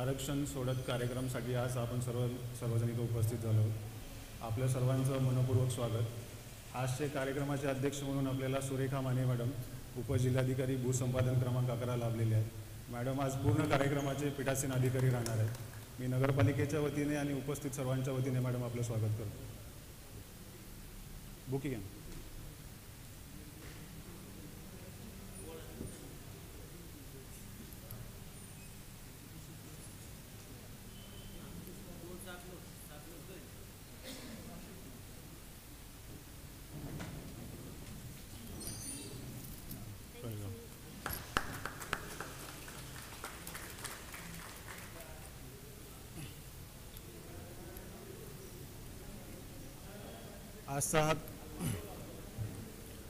आरक्षण सोडत कार्यक्रमासाठी आज आपण सर्वजण इथे उपस्थित झालो आहोत। आपल्या सर्वांचं मनपूर्वक स्वागत। आजचे कार्यक्रमाचे अध्यक्ष म्हणून आपल्याला सुरेखा माने मॅडम उपजिल्हाधिकारी भूसंपादन क्रमांक 11 लाभलेले आहेत। मॅडम आज पूर्ण कार्यक्रमाचे पीठासीन अधिकारी राहणार आहेत। मी नगरपालिकेच्या वतीने आणि उपस्थित सर्वांच्या वतीने मॅडम आपलं स्वागत करतो। बुकी घ्या।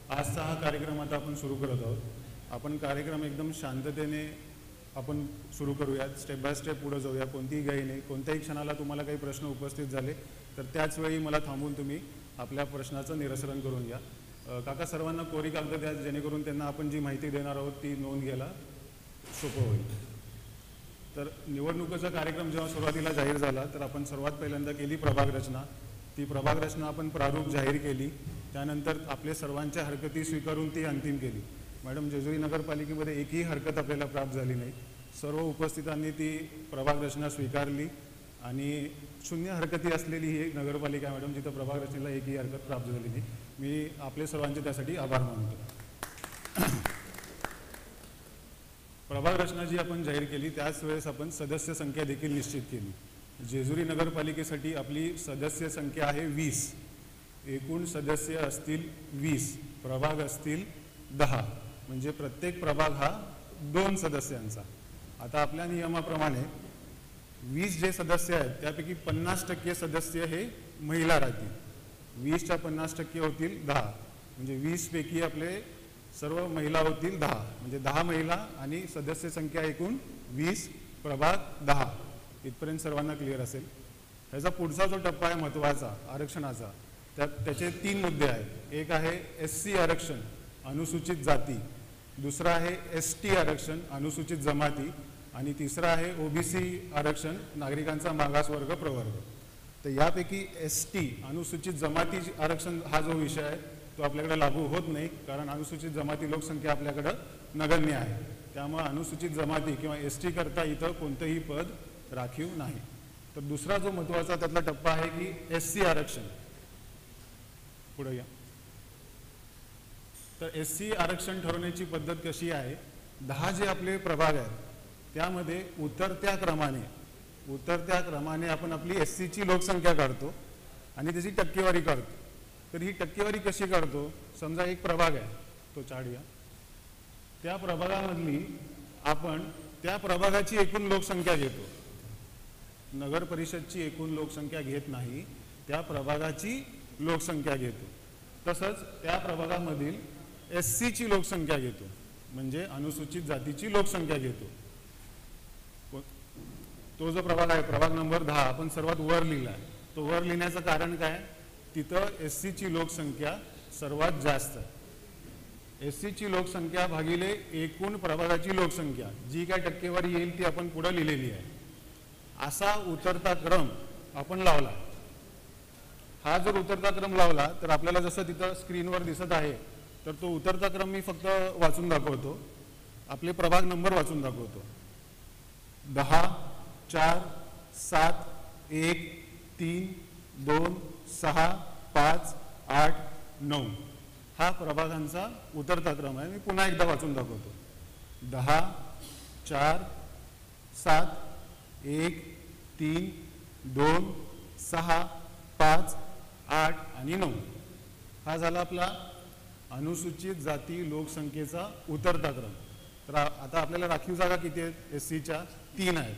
आजचा हा कार्यक्रम आता आपण सुरू करत आहोत। आपण कार्यक्रम एकदम शांततेने आपण सुरू करूयात, स्टेप बाय स्टेप पुढे जाऊया। कोणतीही घाई नाही। कोणत्याही क्षणाला तुम्हाला काही प्रश्न उपस्थित झाले तर त्याच वेळी मला थांबून तुम्ही आपल्या प्रश्नाचं निरसन करून घ्या। काका सर्वांना कोरी कागद द्या, जेणेकरून त्यांना आपण जी माहिती देणार आहोत ती नोंद घ्यायला सोपं होईल। तर निवडणुकीचा कार्यक्रम जेव्हा सुरुवातीला जाहीर झाला तर आपण सर्वात पहिल्यांदा केली प्रभाग रचना। ती प्रभाग रचना आपण प्रारूप जाहीर केली, त्यानंतर आपले सर्वांच्या हरकती स्वीकारून ती अंतिम केली। मॅडम, जेजुरी नगरपालिकेमध्ये एकही हरकत आपल्याला प्राप्त झाली नाही। सर्व उपस्थितांनी ती प्रभाग रचना स्वीकारली आणि शून्य हरकती असलेली ही नगरपालिका मॅडम, जिथं प्रभाग रचनेला एकही हरकत प्राप्त झाली नाही। मी आपले सर्वांचे त्यासाठी आभार मानतो। प्रभाग रचना जी आपण जाहीर केली त्याच वेळेस आपण सदस्य संख्या देखील निश्चित केली। जेजुरी नगरपालिकेसाठी आपली सदस्य संख्या आहे 20। एकूण सदस्य असतील 20, प्रभाग असतील 10, म्हणजे प्रत्येक प्रभाग हा 2 सदस्यांचा। आता आपल्या नियमाप्रमाणे 20 जे सदस्य आहेत त्यापैकी 50% सदस्य हे महिला राहतील। 20च्या 50% होतील 10, म्हणजे 20 पैकी आपले सर्व महिला होतील 10, म्हणजे 10 महिला आणि सदस्य संख्या एकूण 20, प्रभाग 10। इथपर्यंत सर्वांना क्लिअर असेल। ह्याचा पुढचा जो टप्पा आहे महत्त्वाचा आरक्षणाचा, त्याचे 3 मुद्दे आहेत। एक आहे SC आरक्षण अनुसूचित जाती, दुसरा आहे ST आरक्षण अनुसूचित जमाती आणि तिसरा आहे OBC आरक्षण नागरिकांचा मागासवर्ग प्रवर्ग। तर यापैकी ST अनुसूचित जमाती आरक्षण हा जो विषय आहे तो आपल्याकडे लागू होत नाही, कारण अनुसूचित जमाती लोकसंख्या आपल्याकडं नगण्य आहे। त्यामुळे अनुसूचित जमाती किंवा ST करता इथं कोणतंही पद राखीव नाही। तर दुसरा जो महत्त्वाचा त्यातला टप्पा आहे की SC आरक्षण। पुढे या। तर SC आरक्षण ठरवण्याची पद्धत कशी आहे, 10 जे आपले प्रभाग आहेत त्यामध्ये उतरत्या क्रमाने आपण आपली SC ची लोकसंख्या काढतो आणि त्याची टक्केवारी काढतो। तर ही टक्केवारी कशी काढतो, समजा एक प्रभाग आहे, तो चार्ट घ्या। त्या प्रभागामधली आपण त्या प्रभागाची एकूण लोकसंख्या घेतो। नगर परिषदची एकूण लोकसंख्या घेत नाही, त्या प्रभागाची लोकसंख्या घेतो। तसंच त्या प्रभागामधील SC ची लोकसंख्या घेतो, म्हणजे अनुसूचित जातीची लोकसंख्या घेतो। तो जो प्रभाग आहे प्रभाग नंबर 10 आपण सर्वात वर लिहिला आहे। तो वर लिहिण्याचं कारण काय, तिथं SC ची लोकसंख्या सर्वात जास्त आहे। SC ची लोकसंख्या भागिले एकूण प्रभागाची लोकसंख्या, जी काय टक्केवारी येईल ती आपण पुढे लिहिलेली आहे। असा उतरता क्रम आपण लावला। हा जर उतरता क्रम लावला तर आपल्याला जसं तिथं स्क्रीनवर दिसत आहे, तर तो उतरता क्रम मी फक्त वाचून दाखवतो, आपले प्रभाग नंबर वाचून दाखवतो। 10, 4, 7, 1, 3, 2, 6, 5, 8, 9 हा प्रभागांचा उतरता क्रम आहे। मी पुन्हा एकदा वाचून दाखवतो। 10, 4, 7, 1, 3, 2, 6, 5, 8 आणि 9 हा झाला आपला अनुसूचित जाती लोकसंख्येचा उतरता क्रम। तर आता आपल्याला राखीव जागा किती आहेत, SC च्या 3 आहेत।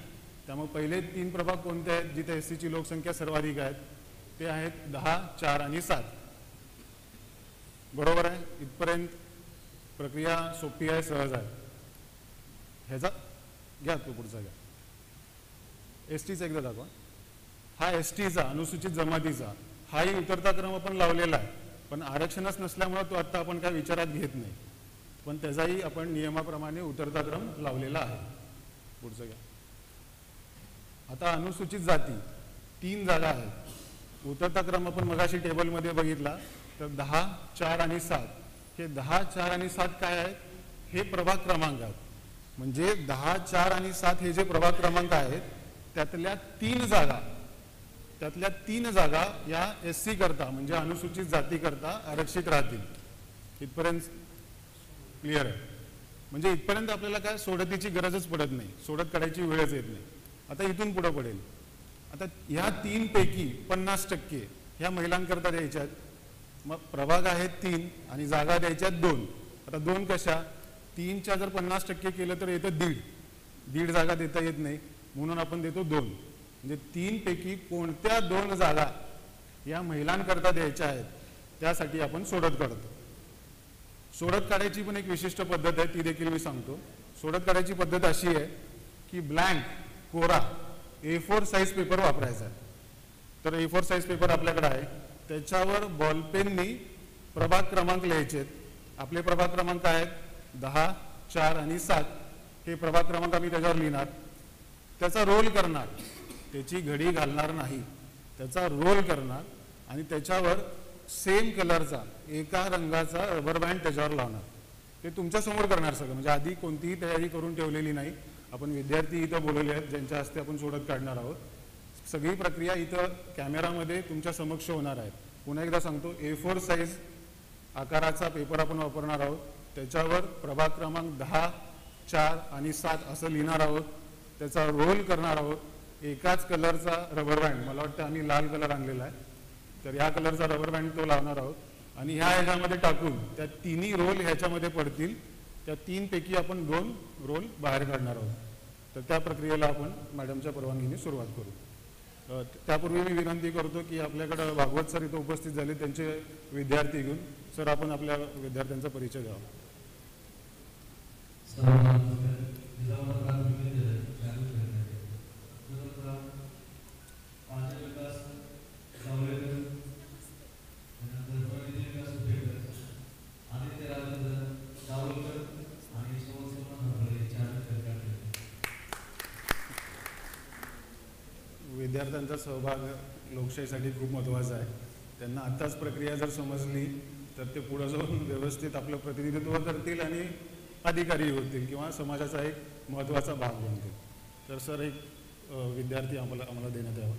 त्यामुळे पहिले 3 प्रभाग कोणते आहेत जिथे SC ची लोकसंख्या सर्वाधिक आहेत, ते आहेत 10, 4 आणि 7। बरोबर आहे, इथपर्यंत प्रक्रिया सोपी आहे, सहज आहे। ह्याचा घ्या, तो पुढचा घ्या। STचा एकदा दाखवा। हा STचा अनुसूचित जमातीचा हाही उतरता क्रम आपण लावलेला आहे, पण आरक्षणच नसल्यामुळे तो आता आपण काय विचारात घेत नाही, पण त्याचाही आपण नियमाप्रमाणे उतरता क्रम लावलेला आहे। पुढचं घ्या। आता अनुसूचित जाती 3 जागा आहेत. उतरता क्रम आपण मगाशी टेबलमध्ये बघितला तर 10, 4 आणि 7. हे 10, 4 आणि 7 काय आहेत? हे प्रभाग क्रमांक आहेत. म्हणजे 10, 4 आणि 7 हे जे प्रभाग क्रमांक आहेत त्यातल्या 3 जागा या SC करता म्हणजे अनुसूचित जाती करता आरक्षित राहतील. इथपर्यंत क्लिअर आहे? म्हणजे इथपर्यंत आपल्याला काय सोडतीची गरजच पडत नाही, सोडत काढायची वेळच येत नाही. आता इथून पुढे पडेल. आता ह्या 3 पैकी 50% ह्या महिलांकरता द्यायच्या आहेत. मग प्रभाग आहेत 3 आणि जागा द्यायच्या 2. आता 2 कशा? 3च्या जर 50% केलं तर येतं 1.5 जागा देता येत नाही, म्हणून आपण देतो 2. म्हणजे 3 पैकी कोणत्या 2 जागा या महिलांकरता द्यायच्या आहेत त्यासाठी आपण सोडत काढतो. सोडत काढायची पण एक विशिष्ट पद्धत आहे, ती देखील मी सांगतो. सोडत काढायची पद्धत अशी आहे की ब्लँक कोरा A4 साईज पेपर वापरायचा आहे. तर A4 साईज पेपर आपल्याकडे आहे, त्याच्यावर बॉलपेननी प्रभाग क्रमांक लिहायचे आहेत. आपले प्रभाग क्रमांक आहेत 10, 4 आणि 7. हे प्रभाग क्रमांक आम्ही त्याच्यावर लिहिणार, त्याचा रोल करणार, त्याची घडी घालणार नाही, त्याचा रोल करणार आणि त्याच्यावर सेम कलरचा एका रंगाचा रबर बँड त्याच्यावर लावणार. ते तुमच्या समोर करणार सगळं, म्हणजे आधी कोणतीही तयारी करून ठेवलेली नाही. आपण विद्यार्थी इथं बोलवले आहेत ज्यांच्या हस्ते आपण सोडत काढणार आहोत. सगळी प्रक्रिया इथं कॅमेरामध्ये तुमच्या समक्ष होणार आहे. पुन्हा एकदा सांगतो, A4 साईज आकाराचा पेपर आपण वापरणार आहोत. त्याच्यावर प्रभाग क्रमांक 10, 4 आणि 7 असं लिहिणार आहोत. त्याचा रोल करणार आहोत. एकाच कलरचा रबर बँड, मला वाटतं आम्ही लाल कलर आणलेला आहे, तर या कलरचा रबर बँड तो लावणार आहोत आणि ह्या ह्याच्यामध्ये टाकून त्या 3ही रोल ह्याच्यामध्ये पडतील. त्या 3 पैकी आपण 2 रोल बाहेर काढणार आहोत. तर त्या प्रक्रियेला आपण मॅडमच्या परवानगीने सुरुवात करू. त्यापूर्वी मी विनंती करतो की आपल्याकडे भागवत सर इथं उपस्थित झाले, त्यांचे विद्यार्थी घेऊन सर आपण आपल्या विद्यार्थ्यांचा परिचय द्यावा. विद्यार्थ्यांचा सहभाग लोकशाहीसाठी खूप महत्त्वाचा आहे. त्यांना आत्ताच प्रक्रिया जर समजली तर ते पुढे जाऊन व्यवस्थित आपलं प्रतिनिधित्व करतील आणि अधिकारी होतील किंवा समाजाचा एक महत्त्वाचा भाग बनतील. तर सर एक विद्यार्थी आम्हाला देण्यात यावा.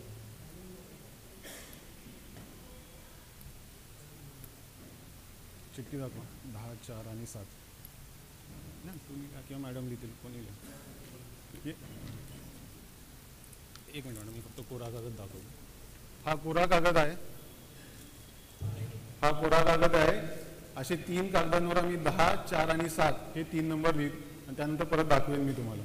चिठ्ठी दाखवा 10, 4 आणि 7. नाही तुम्ही किंवा मॅडम लिहितील, कोणी लिहिल. एक मिनिट मॅडम, मी फक्त कोरा कागद दाखवतो. हा कोरा कागद आहे, हा कोरा कागद आहे. असे 3 कागदांवर आम्ही 10, 4 आणि 7 हे 3 नंबर लिहित आणि त्यानंतर परत दाखवेन मी तुम्हाला.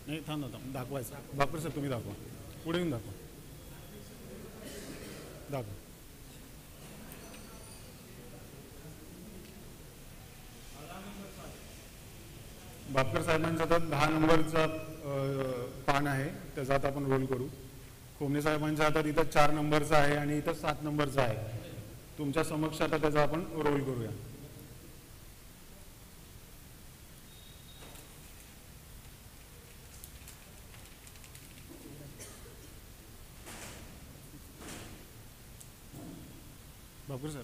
नाही थांब दाखवायचं. बापर सर तुम्ही दाखवा, पुढे येऊन दाखवा. बापकर साहेबांचा तर 10 नंबरचा पान आहे, त्याचा आता आपण रोल करू. खोमणे साहेबांच्या हातात इथं 4 नंबरचा आहे आणि इथं 7 नंबरचा आहे. तुमच्या समक्ष आता त्याचा आपण रोल करूया. बापकर सर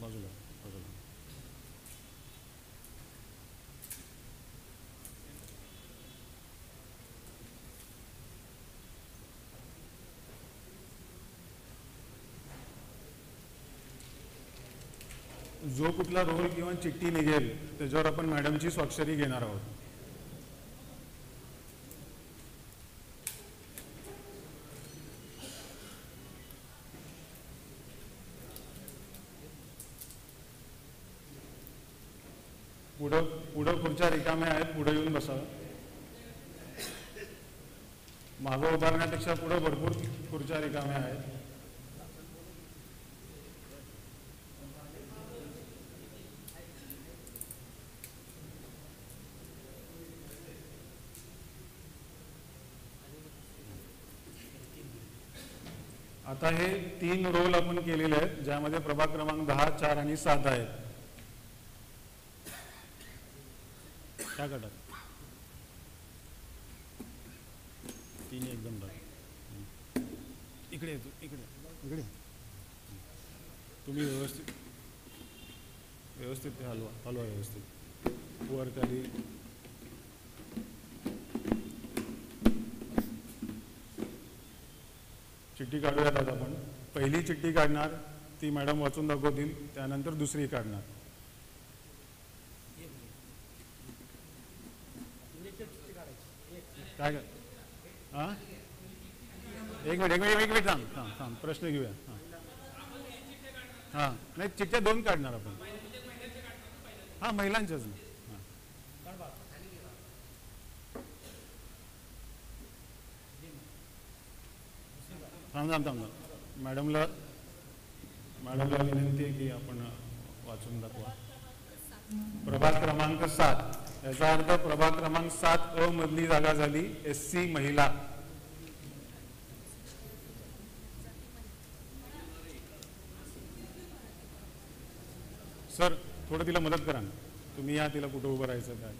बाजूला. जो कुठला रोल किंवा चिठ्ठी निघेल त्याच्यावर आपण मॅडमची स्वाक्षरी घेणार आहोत. पुढं खुर्च्या रिकाम्या आहेत, पुढे येऊन बसावं. मागं उभारण्यापेक्षा पुढे भरपूर खुर्च्या रिकाम्या आहेत. आता हे 3 रोल आपण केलेले आहेत, ज्यामध्ये प्रभाग क्रमांक 10, 4 आणि 7 आहेत. काय करतात 3 एकदम इकडे येतो, इकडे इकडे तुम्ही व्यवस्थित ते हलवा व्यवस्थित वर खाली. चिठ्ठी काढूयात आता आपण. पहिली चिठ्ठी काढणार ती मॅडम वाचून दाखवतील, त्यानंतर दुसरी काढणार. काय हां एक मिनिट थांब प्रश्न घेऊया. हां नाही चिठ्ठ्या 2 काढणार आपण. हां महिलांच्याच ना. थांब मॅडमला विनंती आहे की आपण वाचून दाखवा. प्रभाग क्रमांक 7, याचा अर्थ प्रभाग क्रमांक 7 मधली जागा झाली SC महिला. सर थोडं तिला मदत करा ना, तुम्ही या, तिला कुठं उभं राहायचं काय.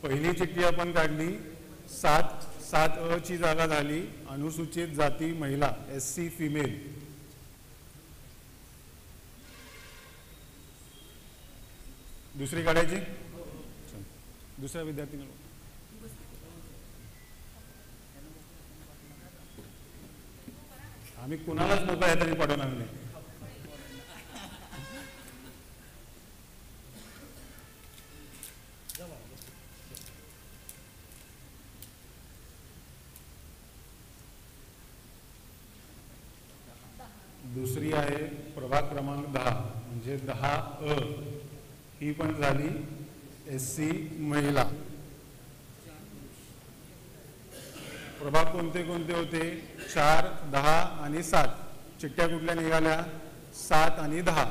पहिली चिठ्ठी आपण काढली, 7 ची जागा झाली अनुसूचित जाती महिला SC फिमेल. दुसरी काढायची. दुसऱ्या विद्यार्थीने आम्ही कुणालाच मोकळ्या हाताने पाठवणार नाही. दुसरी आहे प्रभाग क्रमांक 10 म्हणजे 10 ही पण झाली SC महिला. प्रभाग कोणते कोणते होते? 4, 10 आणि 7. चिठ्ठ्या कुठल्या निघाल्या? 7 आणि 10.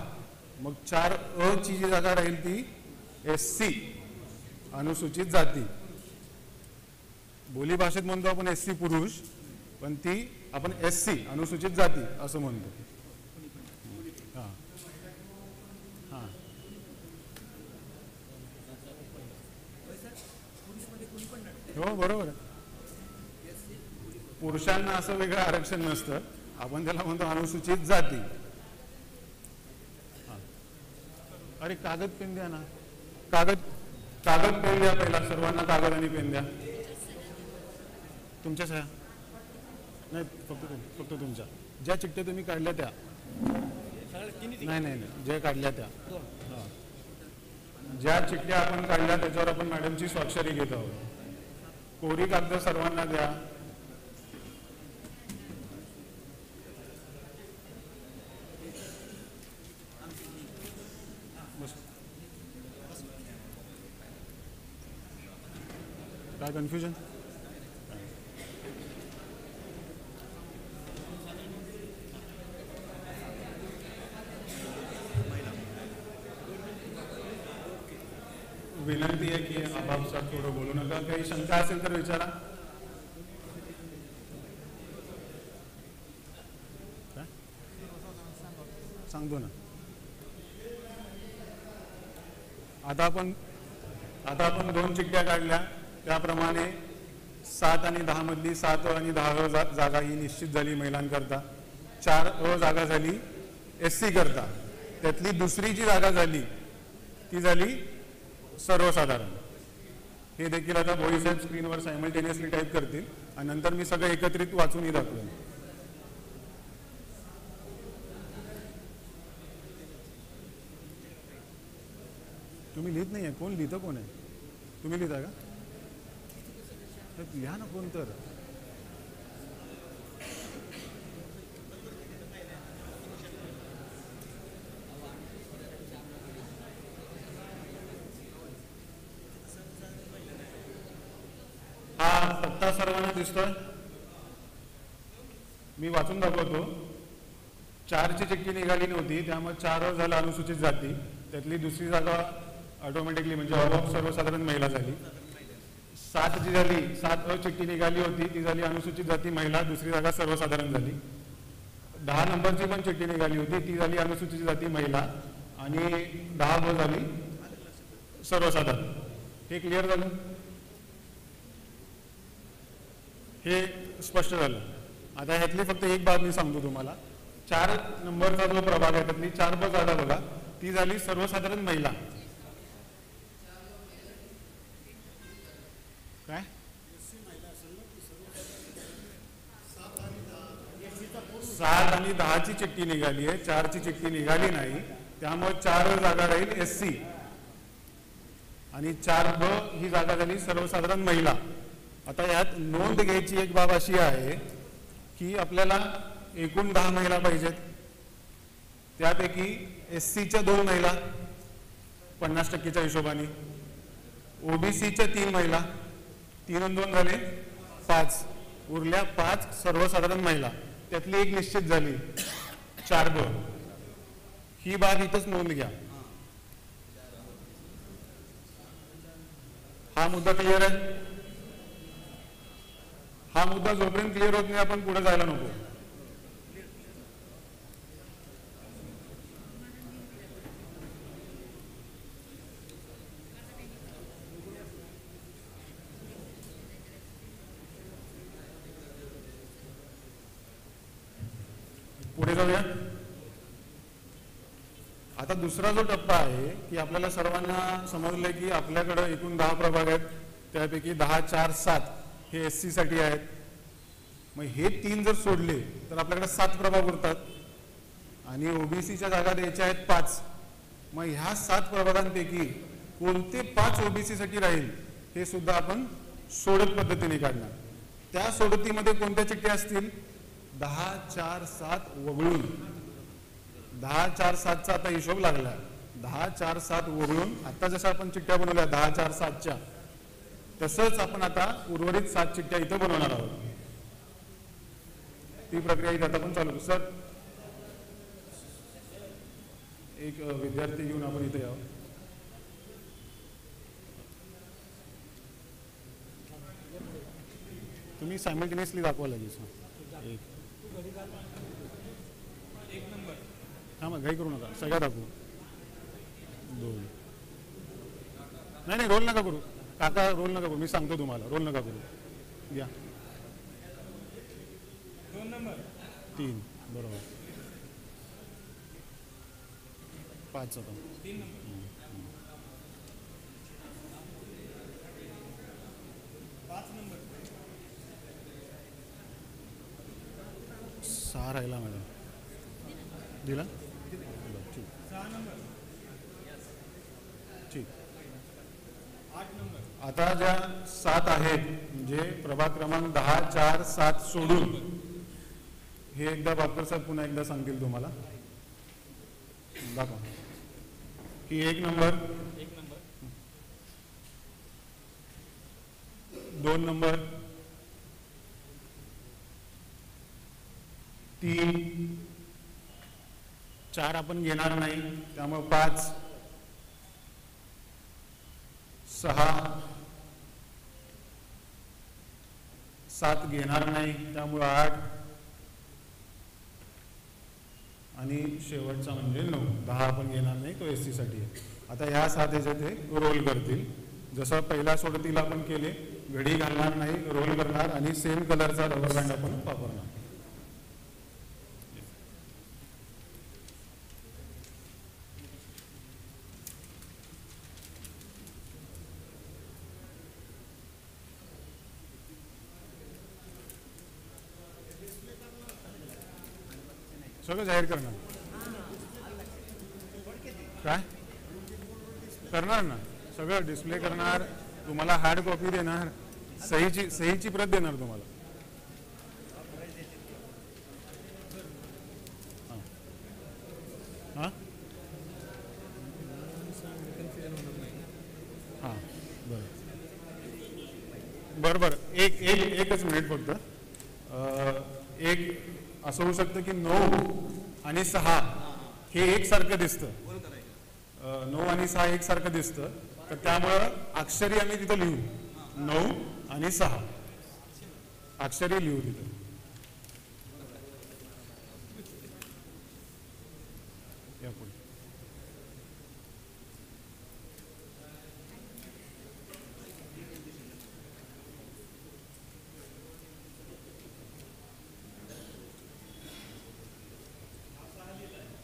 मग 4 ची जी जागा राहील ती SC अनुसूचित जाती. बोली भाषेत म्हणतो आपण SC पुरुष, पण ती आपण SC अनुसूचित जाती असं म्हणतो. हो बरोबर आहे. पुरुषांना असं वेगळं आरक्षण नसतं, आपण त्याला म्हणतो अनुसूचित जाती. अरे कागद पेन द्या ना. कागद पेन द्या पहिला, सर्वांना कागद आणि पेन द्या. तुमच्या सह्या नाही, फक्त तुमच्या ज्या चिठ्ठ्या तुम्ही काढल्या त्या नाही ज्या काढल्या त्या. ज्या चिठ्ठ्या आपण काढल्या त्याच्यावर आपण मॅडमची स्वाक्षरी घेत आहोत. कोरी कागद सर्वांना द्या. काय कन्फ्युजन? विनंती आहे की आपापसात थोडं बोलू नका. काही शंका असेल तर विचारा. सांगतो ना. आता आपण 2 चिठ्ठ्या काढल्या, त्याप्रमाणे 7 आणि 10 मधली 7 आणि 10 जागा ही निश्चित झाली महिलांकरता. 4 जागा झाली SC करता. त्यातली दुसरी जी जागा झाली ती झाली सर्वसाधारण. हे देखील आता भोई साहेब स्क्रीनवर सायमल्टेनियसली टाईप करतील आणि नंतर मी सगळं एकत्रित वाचूनही दाखवेन. तुम्ही लिहित नाही आहे. कोण लिहितं? कोण आहे? तुम्ही लिहिता का? लिहा ना कोण तर. हा पत्ता सर्वांना दिसतोय? मी वाचून दाखवतो. 4 ची चिठ्ठी निघाली नव्हती, त्यामुळे 4 झालं अनुसूचित जाती. त्यातली दुसरी जागा ऑटोमॅटिकली म्हणजे आपोआप सर्वसाधारण महिला झाली. 7 जी झाली, 7 अ चिठ्ठी निघाली होती ती झाली अनुसूचित जाती महिला, दुसरी जागा सर्वसाधारण झाली. 10 नंबरची पण चिठ्ठी निघाली होती ती झाली अनुसूचित जाती महिला आणि 10 ब झाली सर्वसाधारण. हे क्लिअर झालं, हे स्पष्ट झालं. आता ह्यातली फक्त एक बाब मी सांगतो तुम्हाला. 4 नंबरचा जो प्रभाग आहे त्यातली 4 ब जागा बघा, ती झाली सर्वसाधारण महिला. काय 7 आणि 10 ची चिठ्ठी निघाली आहे, 4 ची चिठ्ठी निघाली नाही, त्यामुळे 4 जागा राहील SC आणि 4 ब ही जागा झाली सर्वसाधारण महिला. आता यात नोंद घ्यायची एक बाब अशी आहे की आपल्याला एकूण 10 महिला पाहिजेत, त्यापैकी SCच्या 2 महिला 50% हिशोबाने, OBCच्या 3 महिला, 3 आणि 2 झाले 5, उरल्या 5 सर्वसाधारण महिला, त्यातली एक निश्चित झाली 4 ब. ही बाब इथंच नोंद घ्या. हा मुद्दा क्लिअर आहे. हा मुद्दा जोपर्यंत क्लिअर होत नाही आपण पुढे जायला नको. पुढे जाऊया. आता दुसरा जो टप्पा आहे की आपल्याला सर्वांना समजलंय की आपल्याकडे एकूण 10 प्रभाग आहेत, त्यापैकी 10, 4, 7 हे SC साठी आहेत. मग हे 3 जर सोडले तर आपल्याकडे 7 प्रभाग उरतात आणि OBCच्या जागा द्यायच्या आहेत 5. मग ह्या 7 प्रभागांपैकी कोणते 5 OBC साठी राहील हे सुद्धा आपण सोडत पद्धतीने काढणार. त्या सोडतीमध्ये कोणत्या चिठ्ठ्या असतील, 10, 4, 7 वगळून 10, 4, 7चा आता हिशोब लागला. 10, 4, 7 वगळून आता जसं आपण चिठ्ठ्या बनवल्या 10, 4, 7च्या, तसंच आपण आता उर्वरित 7 चिठ्ठ्या इथं बनवणार आहोत. ती प्रक्रिया इथं आता पण चालू. सर एक विद्यार्थी घेऊन आपण इथे यावं. तुम्ही सायमल्टेनियसली दाखवा लगेच. हा मग घाई करू नका, सगळ्या दाखवू. 2 नाही रोल नका करू काका, रोल नका करू, मी सांगतो तुम्हाला, रोल नका करू. या 2 नंबर 3 बरोबर 5 होता 3 नंबर 5 नंबर 6 राहिला मॅडम. दिला ठीक. 6 नंबर ठीक. 8 नंबर. आता ज्या 7 आहेत म्हणजे प्रभाग क्रमांक 10, 4, 7 सोडून हे एकदा बापकर साहेब पुन्हा एकदा सांगतील तुम्हाला. दाखवा की 1 नंबर 2 नंबर 3, 4 आपण घेणार नाही त्यामुळे 5, 6, 7 घेणार नाही त्यामुळे 8 आणि शेवटचा म्हणजे 9. 10 आपण घेणार नाही, तो SC साठी आहे. आता ह्या 7 ते रोल करतील. जसं पहिल्या सोडतीला आपण केले, घडी घालणार नाही, रोल करणार आणि सेम कलरचा रबर बँड आपण वापरणार. सगळं जाहीर करणार. काय करणार ना, सगळं डिस्प्ले करणार, तुम्हाला हार्ड कॉपी देणार, सहीची प्रत देणार तुम्हाला. हां हां बरं बरं एकच मिनिट फक्त. एक असं होऊ शकतं की 9 आणि 6 हे एकसारखं दिसतं. 9 आणि 6 एकसारखं दिसतं, तर त्यामुळं अक्षरी आम्ही तिथं लिहू 9 आणि 6 अक्षरी लिहू तिथं. या पुढे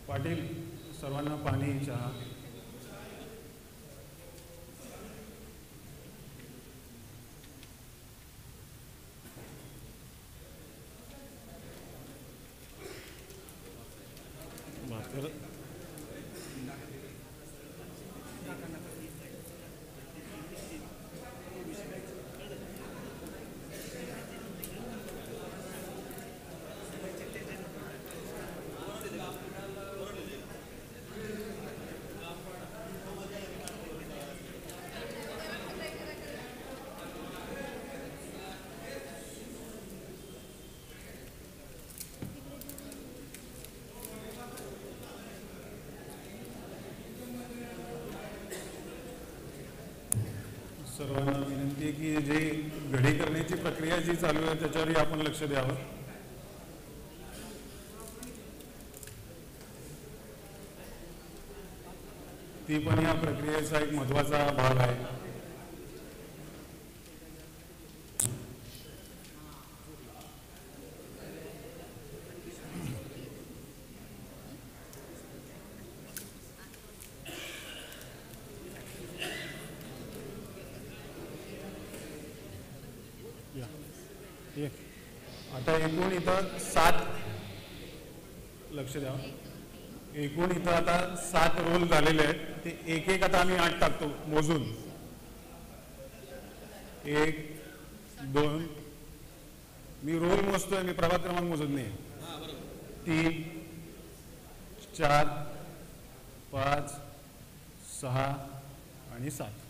पाटील सर्वांना पाणी चहा. भाकर सर्वांना विनंती आहे की जे घडी करण्याची प्रक्रिया जी चालू आहे त्याच्यावरही आपण लक्ष द्यावं. ती पण या प्रक्रियेचा एक महत्त्वाचा भाग आहे. आता एकूण इथं 7 लक्ष द्या. एकूण इथं आता 7 रोल झालेले आहेत. ते एक एक आता आम्ही 8 टाकतो मोजून. 1 2 मी रोल मोजतोय, मी प्रभाग क्रमांक मोजत नाही. 3 4 5 6 आणि 7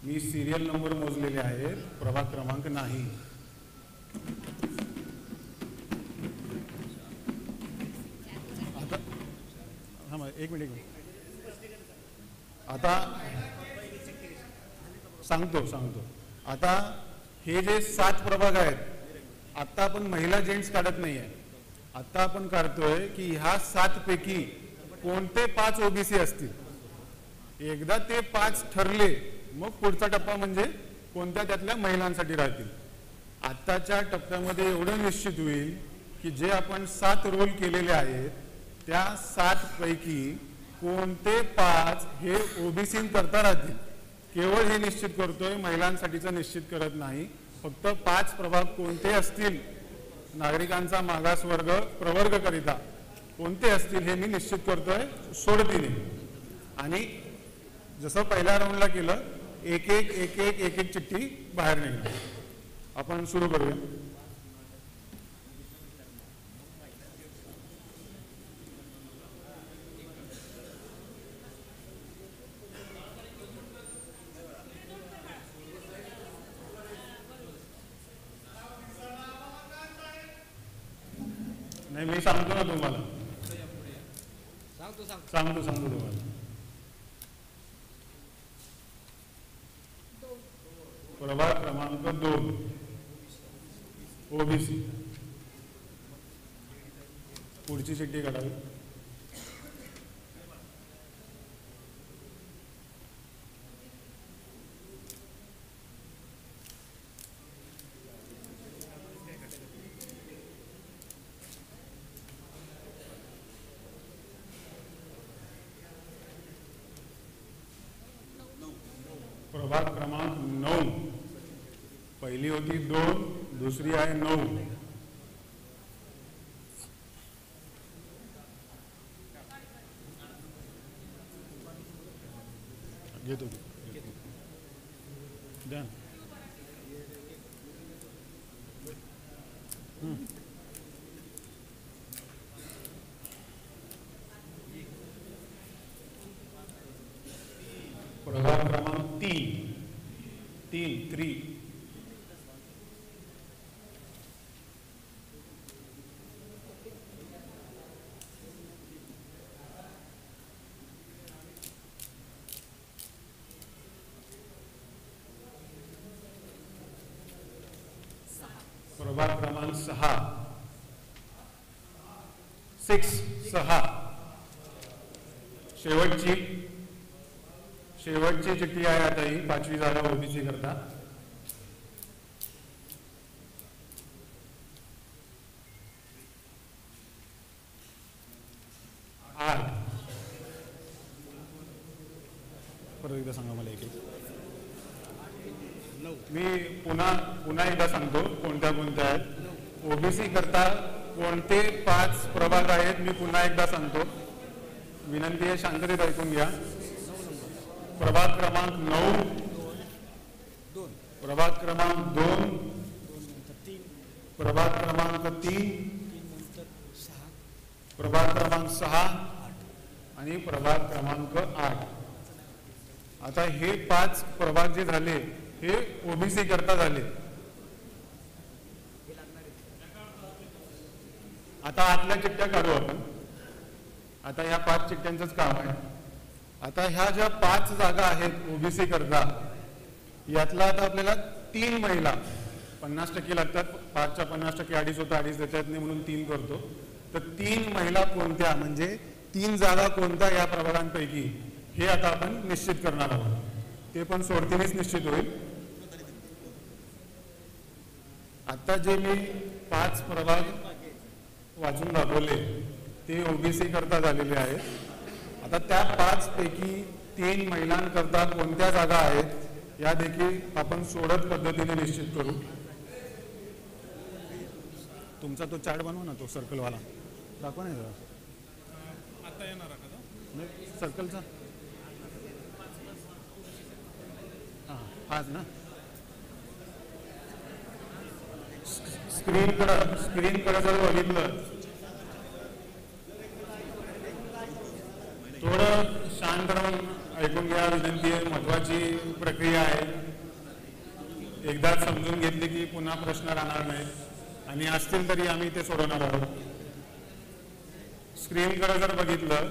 मी सिरियल नंबर मोजलेले आहेत, प्रभाग क्रमांक नाही. आता हा एक मिनिट आता सांगतो. आता हे जे 7 प्रभाग आहेत, आता आपण महिला जेंट्स काढत नाही आहे. आता आपण काढतोय की ह्या 7 पैकी कोणते 5 ओबीसी असतील. एकदा ते 5 ठरले मग पुढचा टप्पा म्हणजे कोणत्या त्यातल्या महिलांसाठी राहतील. आत्ताच्या टप्प्यामध्ये एवढं निश्चित होईल की जे आपण 7 रोल केलेले आहेत त्या 7 पैकी कोणते 5 हे ओबीसी करता राहतील. केवळ हे निश्चित करतोय, महिलांसाठीचं निश्चित करत नाही. फक्त 5 प्रभाग कोणते असतील नागरिकांचा मागासवर्ग प्रवर्ग करिता कोणते असतील हे मी निश्चित करतोय सोडतीने. आणि जसं पहिल्या राऊंडला केलं एक एक चिठ्ठी बाहेर निघणार. आपण सुरू करूया. नाही मी सांगतो ना तुम्हाला, सांगतो तुम्हाला. प्रभाग क्रमांक 2 ओबीसी. पुढची चिठ्ठी काढावी. प्रभाग क्रमांक 9. पहिली होती 2, दुसरी आहे 9. घेतो द्या. प्रभाग क्रमांक 3. प्रभाग क्रमांक 6. शेवटची चिठ्ठी आहे आता ही 5वी जागा ओबीसी करता. 8. परत एकदा सांगा मला एक. मी पुन्हा एकदा सांगतो कोणत्या आहेत. ओबीसी करता कोणते 5 प्रभाग आहेत मी पुन्हा एकदा सांगतो. विनंती आहे शांततेत ऐकून घ्या. प्रभाग क्रमांक 9, प्रभाग क्रमांक 2, प्रभाग क्रमांक 3, प्रभाग क्रमांक 6 आणि प्रभाग क्रमांक 8. आता हे 5 प्रभाग जे झाले हे ओबीसी करता झाले. आता आतल्या चिठ्ठ्या काढू आपण. आता या 5 चिठ्ठ्यांचंच काम आहे. आता ह्या ज्या 5 जागा आहेत ओबीसी करता यातला आता आपल्याला 3 महिला 50% लागतात. 5च्या 50% अडीच होता, अडीच देतात नाही म्हणून 3 करतो. तर 3 महिला कोणत्या म्हणजे 3 जागा कोणत्या या प्रभागांपैकी हे आता आपण निश्चित करणार आहोत. ते पण सोडतीनेच निश्चित होईल. आता जे मी 5 प्रभाग वाचून दाखवले ते ओबीसी करता झालेले आहेत. आता त्या 5 पैकी 3 महिलांकरता कोणत्या जागा आहेत या देखील आपण सोडत पद्धतीने निश्चित करू. तुमचा तो चार्ट बनवा ना, तो सर्कलवाला दाखवा नाही जरा. आता येणार का सर्कलचा? हां 5 ना. स्क्रीनकडे जर बघितलं थोडं शांत राहून ऐकून घ्या. विनंती आहे, महत्वाची प्रक्रिया आहे. एकदा समजून घेतली की पुन्हा प्रश्न राहणार नाही आणि असतील तरी आम्ही ते सोडवणार आहोत. स्क्रीनकडे जर बघितलं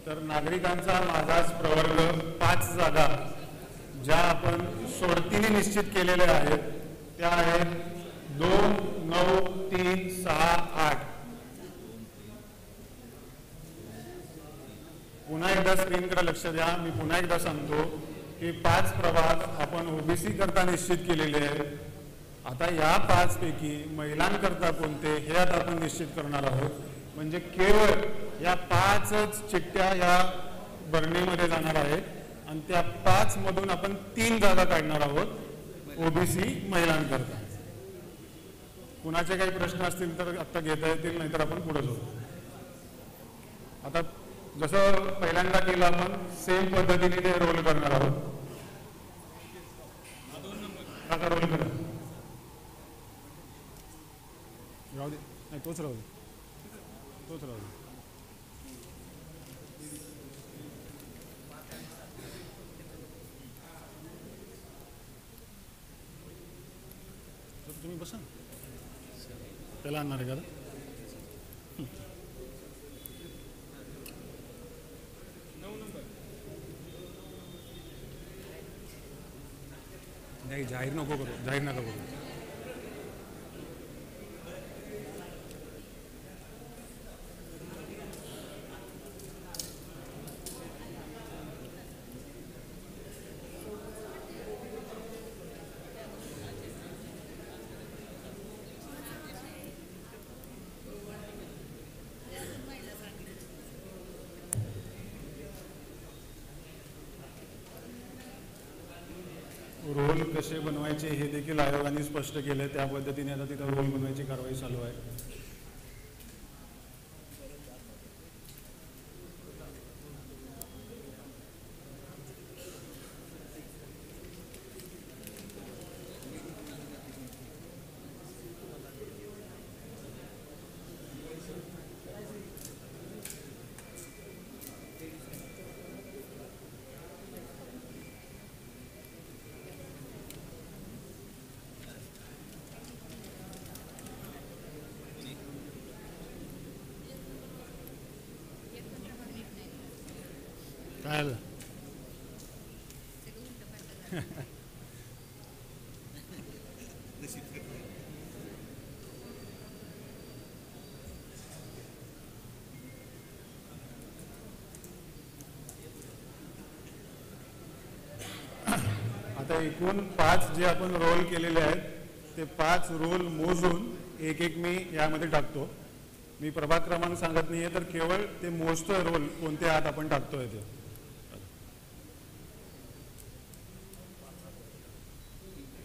तर नागरिकांचा मागास प्रवर्ग 5 जागा ज्या आपण सोडतीने निश्चित केलेल्या आहेत त्या आहेत 2, 9, 3, 6, 8. पुन्हा एकदा स्क्रीनकडे लक्ष द्या. मी पुन्हा एकदा सांगतो की 5 प्रभाग आपण ओबीसी करता निश्चित केलेले आहेत. आता या 5 पैकी महिलांकरता कोणते हे आता आपण निश्चित करणार आहोत. म्हणजे केवळ या 5च चिठ्ठ्या या बरणीमध्ये जाणार आहेत आणि त्या 5 मधून आपण 3 जागा काढणार आहोत ओबीसी महिलांकरता. कुणाचे काही प्रश्न असतील तर आता घेता येतील, नाहीतर आपण पुढे जाऊ. आता जसं पहिल्यांदा केलं आपण सेम पद्धतीने ते रोल करणार आहोत. आता रोल करा. राहू दे, नाही तोच राहू दे, तोच राहू दे. तुम्ही बसा. त्याला आणणार आहे का? नाही जाहीर नको करू, जाहीर नका करू. रोल कसे बनवायचे हे देखील आयोगाने स्पष्ट केले. त्या पद्धतीने आता तिथं रोल बनवायची कारवाई चालू आहे. काय आलं? एकूण 5 जे आपण रोल केलेले आहेत ते 5 रोल मोजून एक एक मी यामध्ये टाकतो. मी प्रभाग क्रमांक सांगत नाहीये, तर केवळ ते मोजतोय रोल कोणते आत आपण टाकतोय ते.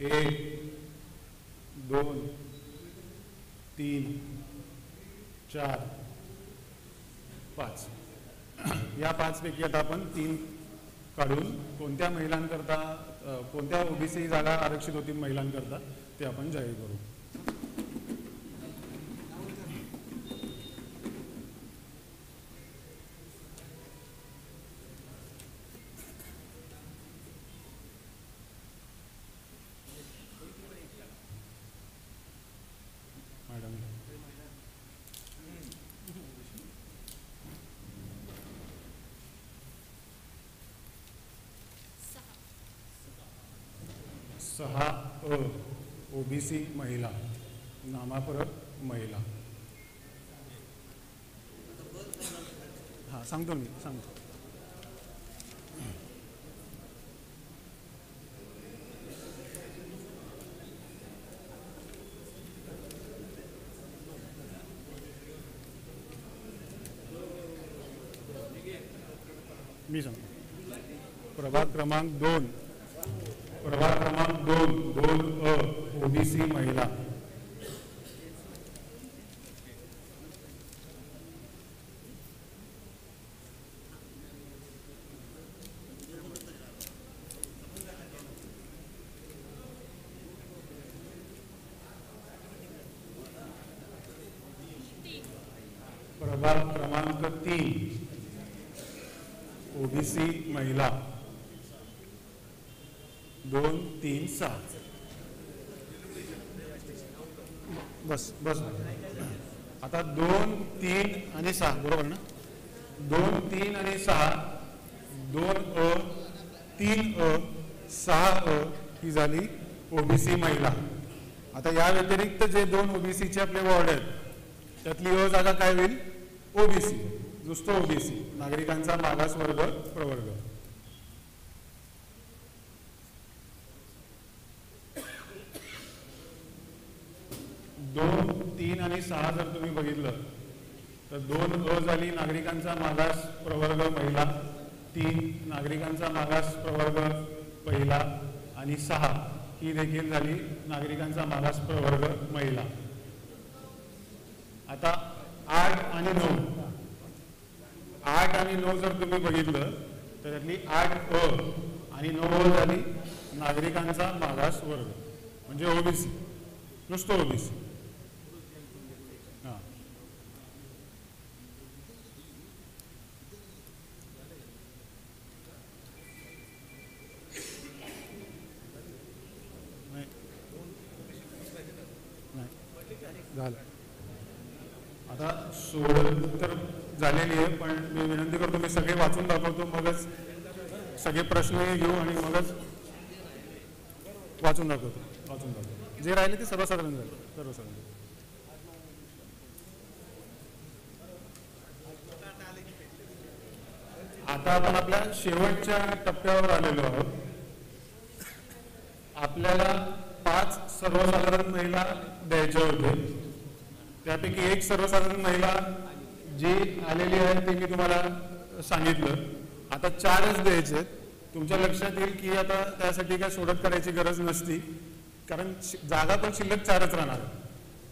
1 2 3 4 5. या 5 पैकी आता आपण 3 काढून कोणत्या महिलांकरता, कोणत्या ओबीसी जागा आरक्षित होतील महिलांकरता ते आपण जाहीर करू. मॅडम 6 ओबीसी महिला, नामाफरक महिला. हां सांगतो मी सांगतो. मी सांगतो. प्रभाग क्रमांक 2 2 ओबीसी महिला. प्रभाग क्रमांक 3 ओबीसी महिला 2 3 6. बस बस. आता 2 3 आणि 6 बरोबर ना. 2 3 आणि 6, 2 3 6 ही झाली ओबीसी महिला. आता या व्यतिरिक्त जे 2 ओबीसीचे आपले वॉर्ड आहेत त्यातली जागा काय होईल? ओबीसी, नुसतं ओबीसी, नागरिकांचा मागास वर्ग प्रवर्ग. 2 3 आणि 6 जर तुम्ही बघितलं तर 2 झाली नागरिकांचा मागास प्रवर्ग महिला, 3 नागरिकांचा मागास प्रवर्ग पहिला आणि 6 ही देखील झाली नागरिकांचा मागास प्रवर्ग महिला. आता 8 आणि 9, 8 आणि 9 जर तुम्ही बघितलं तर त्यातली 8 आणि 9 झाली नागरिकांचा मागास वर्ग म्हणजे ओबीसी, नुसतं ओबीसी. झालं. आता सोडत तर झालेली आहे, पण मी विनंती करतो मी सगळे वाचून दाखवतो, मगच सगळे प्रश्न घेऊ आणि मगच वाचून दाखवतो. जे राहिले ते सर्वसाधारण झाले, सर्वसाधारण. आता आपण आपल्या शेवटच्या टप्प्यावर आलेलो आहोत. आपल्याला 5 सर्वसाधारण महिला द्यायच्या होते. त्यापैकी एक सर्वसाधारण महिला जी आलेली आहे ते मी तुम्हाला सांगितलं. आता 4च द्यायचे. तुमच्या लक्षात येईल की आता त्यासाठी काय सोडत करायची गरज नसती, कारण जागा पण शिल्लक 4च राहणार.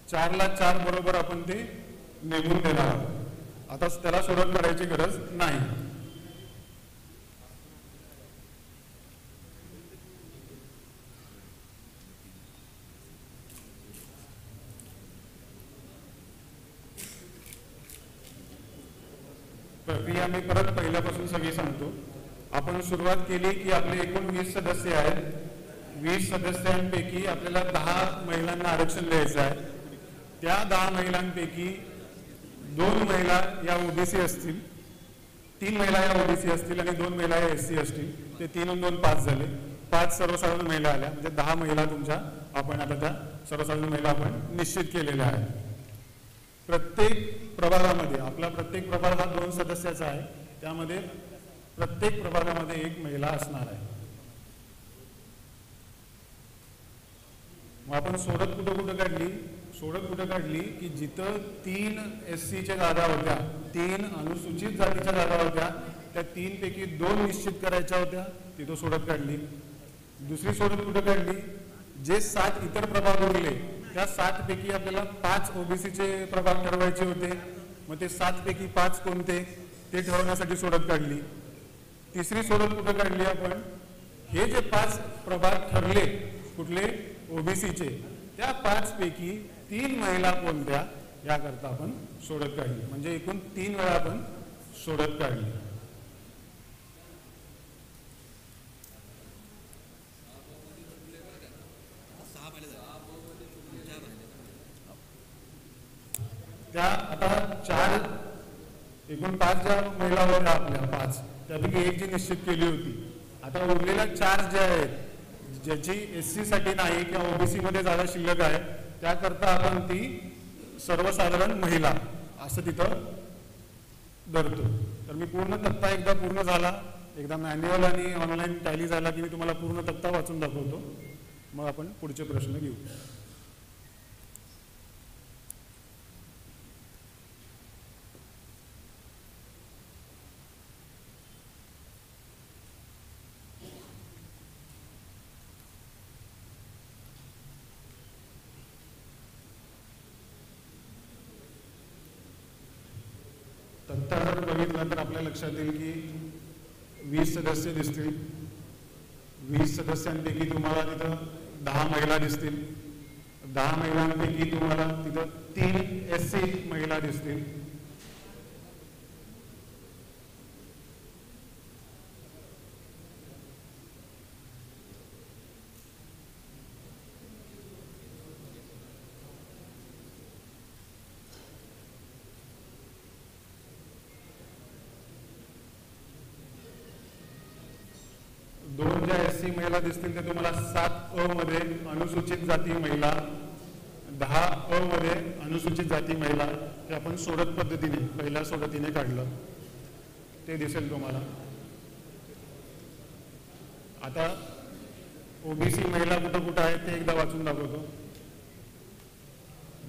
4ला 4 बरोबर आपण ते नेमून देणार आहोत. आता त्याला सोडत करायची गरज नाही. प्रक्रिया मी परत पहिल्यापासून सगळी सांगतो. आपण सुरुवात केली की आपले एकूण 20 सदस्य आहेत. 20 सदस्यांपैकी आपल्याला 10 महिलांना आरक्षण द्यायचं आहे. त्या 10 महिलांपैकी 2 महिला या ओबीसी असतील, 3 महिला या ओबीसी असतील आणि 2 महिला या एससी असतील. ते 3 आणि 2 5 झाले. 5 सर्वसाधारण महिला आल्या, म्हणजे 10 महिला तुमच्या आपण आता त्या सर्वसाधारण महिला आपण निश्चित केलेल्या आहेत. प्रत्येक प्रभागामध्ये आपला प्रत्येक प्रभाग हा 2 सदस्याचा आहे. त्यामध्ये प्रत्येक प्रभागामध्ये एक महिला असणार आहे. मग आपण सोडत कुठं काढली की जिथं 3 SCच्या जागा होत्या, 3 अनुसूचित जातीच्या जागा होत्या, त्या 3 पैकी 2 निश्चित करायच्या होत्या, तिथं सोडत काढली. दुसरी सोडत कुठं काढली, जे 7 इतर प्रभाग उरले त्या 7 पैकी आपल्याला 5 OBCचे प्रभाग ठरवायचे होते. मग ते 7 पैकी 5 कोणते ते ठरवण्यासाठी सोडत काढली. तिसरी सोडत कुठं काढली आपण, हे जे 5 प्रभाग ठरले कुठले OBCचे, त्या 5 पैकी 3 महिला कोणत्या याकरता आपण सोडत काढली. म्हणजे एकूण 3 वेळा आपण सोडत काढली. त्या आता 4 एकूण 5 ज्या महिला होत्या आपल्या 5 त्यापैकी 1 जी निश्चित केली होती. आता उरलेल्या 4 ज्या आहेत ज्याची SC साठी नाही किंवा OBC मध्ये जागा शिल्लक आहे, त्याकरता आपण ती सर्वसाधारण महिला असं तिथं धरतो. तर मी पूर्ण तक्ता एकदा पूर्ण झाला, एकदा मॅन्युअल आणि ऑनलाईन टॅली झाला की मी तुम्हाला पूर्ण तक्ता वाचून दाखवतो. मग आपण पुढचे प्रश्न घेऊ. तक्ता जर बघितला तर आपल्या लक्षात येईल की 20 सदस्य दिसतील. 20 सदस्यांपैकी तुम्हाला तिथं 10 महिला दिसतील. 10 महिलांपैकी तुम्हाला तिथं 3 SC महिला दिसतील. दोन ज्या SC महिला दिसतील ते तुम्हाला 7A मध्ये अनुसूचित जाती महिला, 10A मध्ये अनुसूचित जाती महिला, ते आपण सोडत पद्धतीने पहिल्या सोडतीने काढलं ते दिसेल तुम्हाला. आता OBC महिला कुठं आहेत ते एकदा वाचून दाखवतो.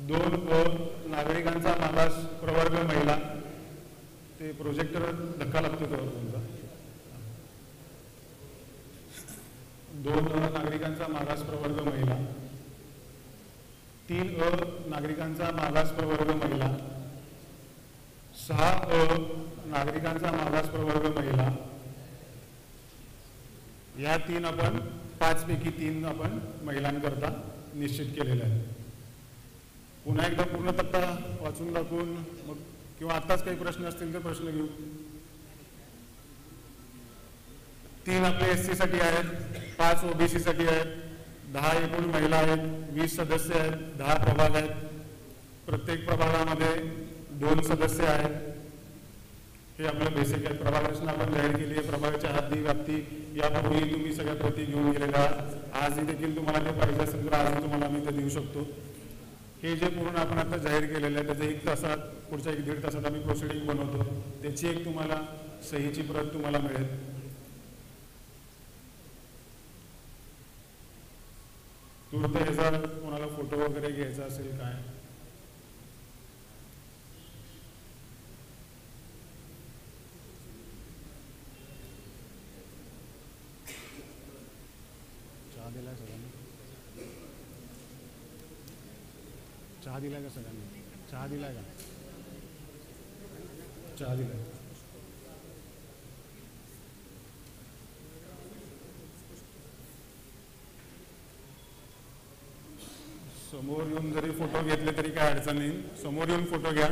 2A नागरिकांचा मागास प्रवर्ग महिला, ते प्रोजेक्टर धक्का लागतो तो तुमचा. 2A नागरिकांचा मागास प्रवर्ग महिला, 3A नागरिकांचा मागास प्रवर्ग महिला, 6A नागरिकांचा मागास प्रवर्ग महिला. या 3 आपण 5 पैकी 3 आपण महिलांकरता निश्चित केलेलं आहे. पुन्हा एकदा पूर्ण तक्ता वाचून दाखवून मग किंवा आत्ताच काही प्रश्न असतील तर प्रश्न घेऊ. 3 आपले SC साठी आहेत, 5 OBC साठी आहेत, 10 एकूण महिला आहेत, 20 सदस्य आहेत, 10 प्रभाग आहेत. प्रत्येक प्रभागामध्ये 2 सदस्य आहेत. हे आपलं बेसिक आहे. प्रभाग रचना आपण जाहीर केली आहे. प्रभागाच्या हद्दी व्याप्ती यापूर्वी तुम्ही सगळ्या प्रती घेऊन गेलेल्या आहात. आजही देखील तुम्हाला ते पाहिजे असेल तर आजही तुम्हाला मी ते देऊ शकतो. हे जे पूर्ण आपण आता जाहीर केलेलं आहे त्याचं 1 तासात पुढच्या 1-1.5 तासात आम्ही प्रोसिडिंग बनवतो. त्याची एक तुम्हाला सहीची प्रत तुम्हाला मिळेल. तूर्त ह्याचा कोणाला फोटो वगैरे घ्यायचा असेल काय चहा दिलाय सगळ्यांनी? चहा दिलाय का सगळ्यांनी? चहा दिलाय का? चहा दिलाय. समोर येऊन जरी फोटो घेतले तरी काय अडचण नाही. समोर येऊन फोटो घ्या.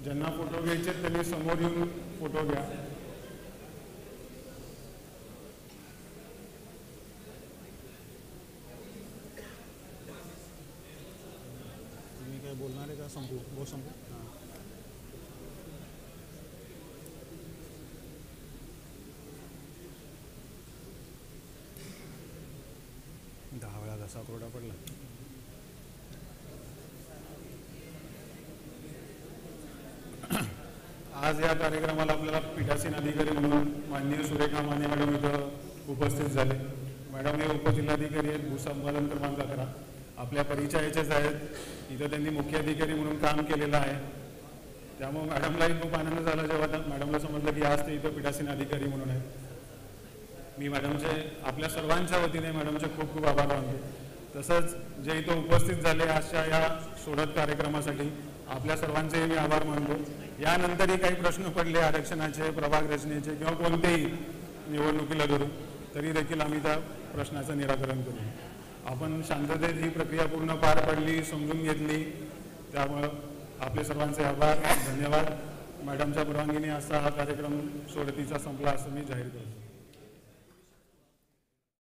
ज्यांना फोटो घ्यायचे त्यांनी समोर येऊन फोटो घ्या. तुम्ही काय बोलणार आहे का? संपू संपू. 10 वेळा घसा कोरडा पडला. आज या कार्यक्रमाला आपल्याला पीठासीन अधिकारी म्हणून माननीय सुरेखा माने मॅडम इथं उपस्थित झाले. मॅडम हे उपजिल्हाधिकारी आहेत भूसंपादन क्रमांक 11. आपल्या परिचयाचेच आहेत. इथं त्यांनी मुख्य अधिकारी म्हणून काम केलेलं आहे. त्यामुळे मॅडमलाही खूप आनंद झाला जेव्हा मॅडमला समजलं की आज ते इथं पीठासीन अधिकारी म्हणून आहेत. मी मॅडमचे आपल्या सर्वांच्या वतीने मॅडमचे खूप खूप आभार मानतो. तसंच जे इथं उपस्थित झाले आजच्या या सोडत कार्यक्रमासाठी आपल्या सर्वांचेही मी आभार मानतो. यानंतरही काही प्रश्न पडले आरक्षणाचे, प्रभाग रचनेचे किंवा कोणतेही निवडणुकीला धरून तरी देखील आम्ही त्या प्रश्नाचं निराकरण करू. आपण शांततेत ही प्रक्रिया पूर्ण पार पडली, समजून घेतली. त्यामुळं आपले सर्वांचे आभार, धन्यवाद. मॅडमच्या परवानगीने असा हा कार्यक्रम सोडतीचा संपला असं मी जाहीर करतो.